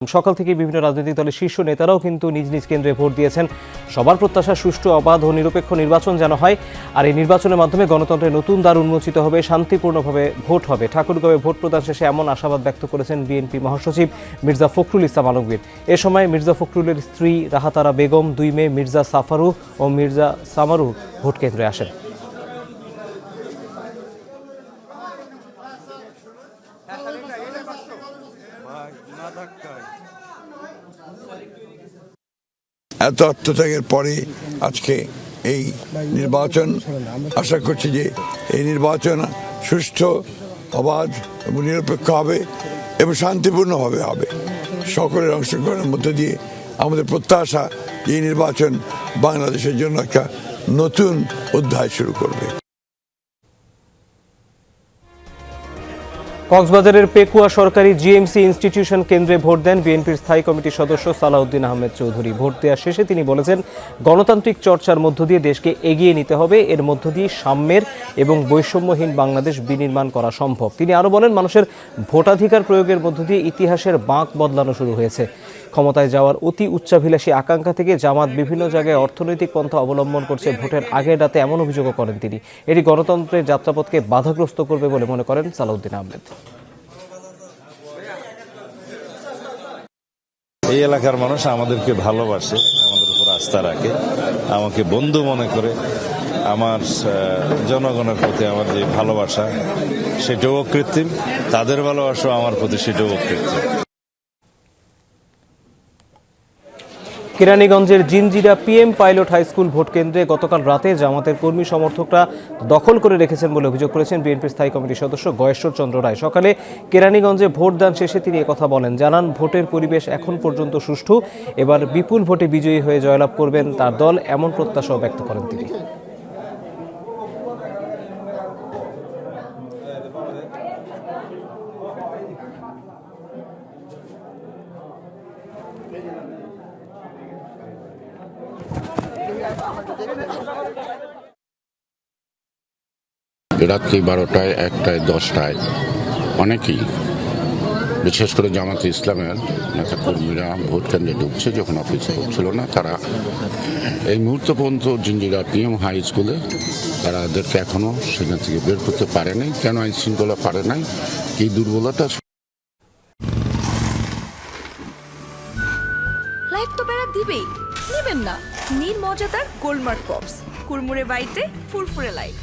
সকাল থেকে বিভিন্ন রাজনৈতিক দলের শীর্ষ নেতারাও কিন্তু নিজ নিজ কেন্দ্রে ভোট দিয়েছেন। সবার প্রত্যাশা সুষ্ঠু, অবাধ ও নিরপেক্ষ নির্বাচন যেন হয়, আর এই নির্বাচনের মাধ্যমে গণতন্ত্রের নতুন দ্বার উন্মোচিত হবে, শান্তিপূর্ণভাবে ভোট হবে। ঠাকুরগাঁওয়ে ভোট প্রদান শেষে এমন আশাবাদ ব্যক্ত করেছেন বিএনপি মহাসচিব মির্জা ফখরুল ইসলাম আলমগীর। এ সময় মির্জা ফখরুলের স্ত্রী রাহাতারা বেগম, দুই মেয়ে মির্জা সাফারু ও মির্জা সামারু ভোট কেন্দ্রে আসেন। এত আত্মত্যাগের পরে আজকে এই নির্বাচন, আশা করছি যে এই নির্বাচন সুষ্ঠু, অবাধ এবং নিরপেক্ষ হবে এবং শান্তিপূর্ণভাবে হবে। সকলের অংশগ্রহণের মধ্য দিয়ে আমাদের প্রত্যাশা যে এই নির্বাচন বাংলাদেশের জন্য একটা নতুন অধ্যায় শুরু করবে। কক্সবাজারের পেকুয়া সরকারি জিএমসি ইনস্টিটিউশন কেন্দ্রে ভোট দেন বিএনপির স্থায়ী কমিটির সদস্য সালাউদ্দিন আহমেদ চৌধুরী। ভোট দেওয়া শেষে তিনি বলেছেন, গণতান্ত্রিক চর্চার মধ্য দিয়ে দেশকে এগিয়ে নিতে হবে, এর মধ্য দিয়ে সাম্যের এবং বৈষম্যহীন বাংলাদেশ বিনির্মাণ করা সম্ভব। তিনি আরও বলেন, মানুষের ভোটাধিকার প্রয়োগের মধ্য দিয়ে ইতিহাসের বাঁক বদলানো শুরু হয়েছে। ক্ষমতায় যাওয়ার অতি উচ্চাভিলাষী আকাঙ্ক্ষা থেকে জামাত বিভিন্ন জায়গায় অর্থনৈতিক পন্থা অবলম্বন করছে, ভোটের আগের রাতে এমন অভিযোগও করেন তিনি। এটি গণতন্ত্রের যাত্রাপথকে বাধাগ্রস্ত করবে বলে মনে করেন সালাউদ্দিন আহমেদ। এই এলাকার মানুষ আমাদেরকে ভালোবাসে, আমাদের উপর আস্থা রাখে, আমাকে বন্ধু মনে করে। আমার জনগণের প্রতি আমার যে ভালোবাসা সেটাও কৃত্রিম, তাদের ভালোবাসা আমার প্রতি সেটাও কৃত্রিম। কেরানীগঞ্জের Jinjira PM pilot high school vote কেন্দ্রে গতকাল রাতে জামাতের কর্মী সমর্থকরা দখল করে রেখেছেন বলে অভিযোগ করেছেন বিএনপির স্থায়ী কমিটির সদস্য গয়েশ্বর চন্দ্র রায়। সকালে কেরানীগঞ্জে ভোট দান শেষে তিনি একথা বলেন, জানান ভোটের পরিবেশ এখন পর্যন্ত সুষ্ঠু, এবার বিপুল ভোটে বিজয়ী হয়ে জয়লাভ করবেন তার দল, এমন প্রত্যাশাও ব্যক্ত করেন তিনি। রাত্রি 12টায়, 1টায়, 10টায় অনেকেই, বিশেষ করে জামাতে ইসলামের নেতা কর্মীরা ভোট কেন্দ্রে ঢুকছে যখন অফিসে ঢুকছিল না, তারা এই মুহূর্ত পর্যন্ত জিঞ্জিরা পিএম হাই স্কুলে তাদেরকে এখনো সেখান থেকে বের করতে পারে নাই। কেন আইন শৃঙ্খলা পারে নাই, কি দুর্বলতা। লাইফ তো বেড়া দিবেই, নেবেন না নির্মজাদার গোলমার্ক পপস, কুরমুরে বাইতে ফুরফুরে লাইফ।